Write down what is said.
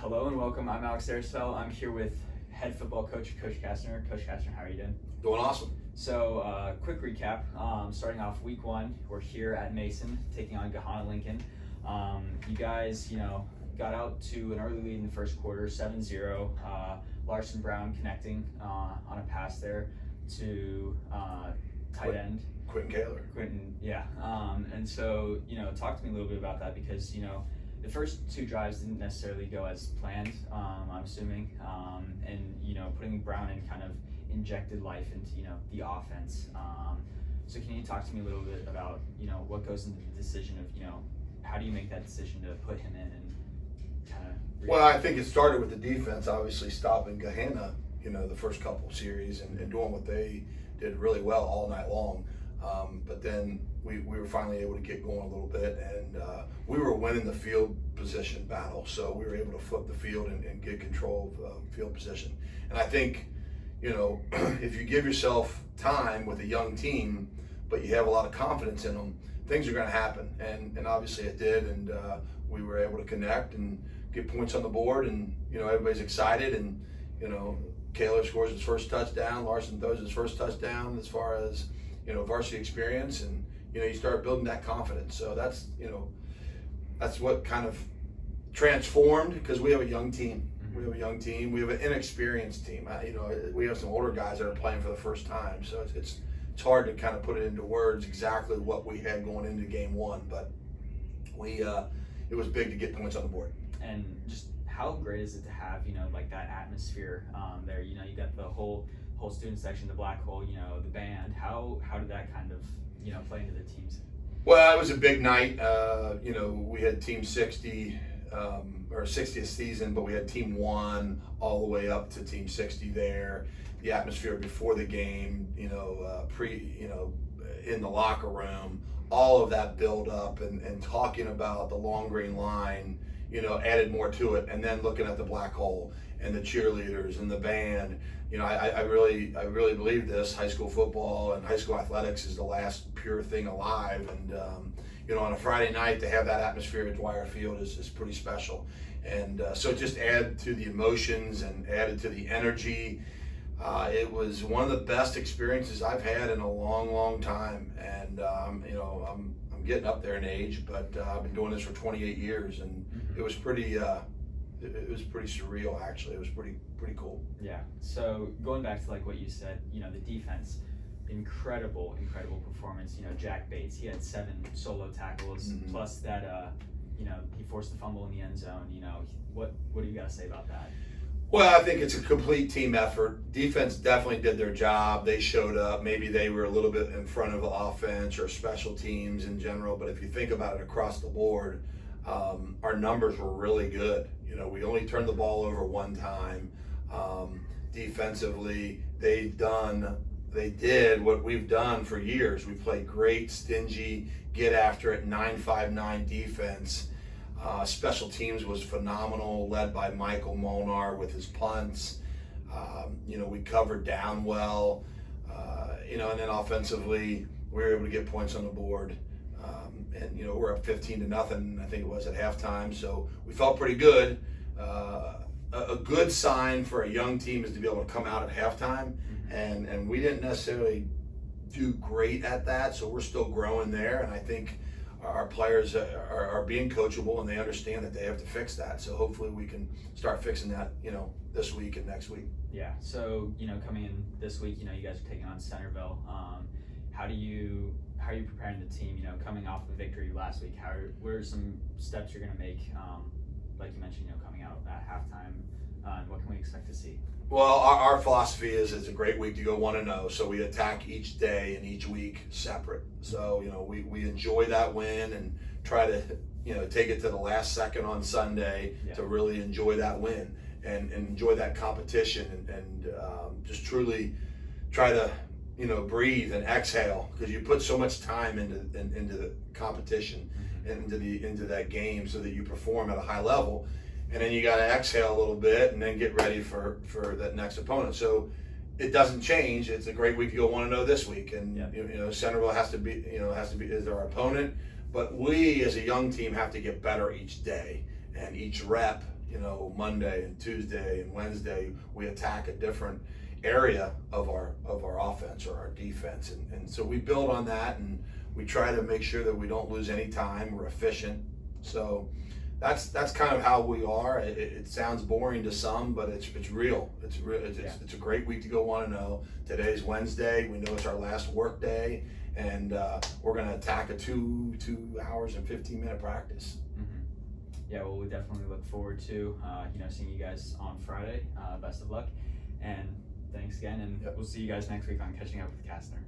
Hello and welcome. I'm Alex DeRoussel. I'm here with head football coach, Coach Castner. Coach Castner, how are you doing? Doing awesome. So, quick recap. Starting off week 1, we're here at Mason taking on Gahanna Lincoln. You guys, got out to an early lead in the first quarter, 7-0. Larson Brown connecting on a pass there to tight end. Quentin, yeah. And so, talk to me a little bit about that because, the first 2 drives didn't necessarily go as planned, I'm assuming. And, putting Brown in kind of injected life into, the offense. So can you talk to me a little bit about, what goes into the decision of, how do you make that decision to put him in and kind of... Well, I think it started with the defense, obviously stopping Gahanna, the first couple series and doing what they did really well all night long. But then we were finally able to get going a little bit, and we were winning the field position battle, so we were able to flip the field and get control of field position. And I think, if you give yourself time with a young team, but you have a lot of confidence in them, things are going to happen. And obviously it did, and we were able to connect and get points on the board, and everybody's excited, and Kaler scores his first touchdown, Larson throws his first touchdown as far as varsity experience, and you start building that confidence. So that's what kind of transformed, because we have a young team. We have a young team. We have an inexperienced team. We have some older guys that are playing for the first time, so it's hard to kind of put it into words exactly what we had going into game 1, but it was big to get points on the board. And just how great is it to have like that atmosphere there? You got the whole student section, the black hole, the band. How did that kind of play into the teams? Well, it was a big night. We had Team 60 or 60th season, but we had Team 1 all the way up to Team 60 there. The atmosphere before the game, in the locker room, all of that build up and talking about the long green line, added more to it. And then looking at the black hole and the cheerleaders and the band, I really believe this. High school football and high school athletics is the last pure thing alive. And on a Friday night to have that atmosphere at Dwyer Field is pretty special. And so it just added to the emotions and added to the energy. It was one of the best experiences I've had in a long, long time. And I'm getting up there in age, but I've been doing this for 28 years, and it was pretty. It was pretty surreal, actually. It was pretty cool. Yeah. So going back to like what you said, the defense, incredible performance. Jack Bates, he had 7 solo tackles, plus that he forced the fumble in the end zone. What do you got to say about that? Well, I think it's a complete team effort. Defense definitely did their job. They showed up. Maybe they were a little bit in front of the offense or special teams in general, but if you think about it across the board, our numbers were really good. We only turned the ball over 1 time. Defensively, they did what we've done for years. We played great, stingy, get after it, 9-5-9 defense. Special teams was phenomenal, led by Michael Molnar with his punts. We covered down well, and then offensively, we were able to get points on the board. And we're up 15-0, I think it was at halftime. So we felt pretty good. A good sign for a young team is to be able to come out at halftime, and we didn't necessarily do great at that. So we're still growing there, and I think our players are being coachable, and they understand that they have to fix that. So hopefully we can start fixing that, this week and next week. Yeah. So coming in this week, you guys are taking on Centerville. How are you preparing the team? Coming off the victory last week, what are some steps you're going to make? Like you mentioned, coming out at halftime, and what can we expect to see? Well, our philosophy is it's a great week to go 1-0, so we attack each day and each week separate. So we enjoy that win and try to take it to the last second on Sunday to really enjoy that win and enjoy that competition and just truly try to breathe and exhale, because you put so much time into the competition, into that game, so that you perform at a high level, and then you got to exhale a little bit and then get ready for that next opponent. So it doesn't change. It's a great week to go 1-0 this week, and Centerville has to be is our opponent, but we as a young team have to get better each day and each rep you know, Monday and Tuesday and Wednesday, we attack a different area of our offense or our defense, and so we build on that, and we try to make sure that we don't lose any time. We're efficient, so that's kind of how we are. It sounds boring to some, but it's real. It's a great week to go 1-0. Today's Wednesday. We know it's our last work day, and we're going to attack a 2 hours and 15-minute practice. Yeah, well, we definitely look forward to seeing you guys on Friday. Best of luck, and thanks again, and we'll see you guys next week on Catching Up with Castner.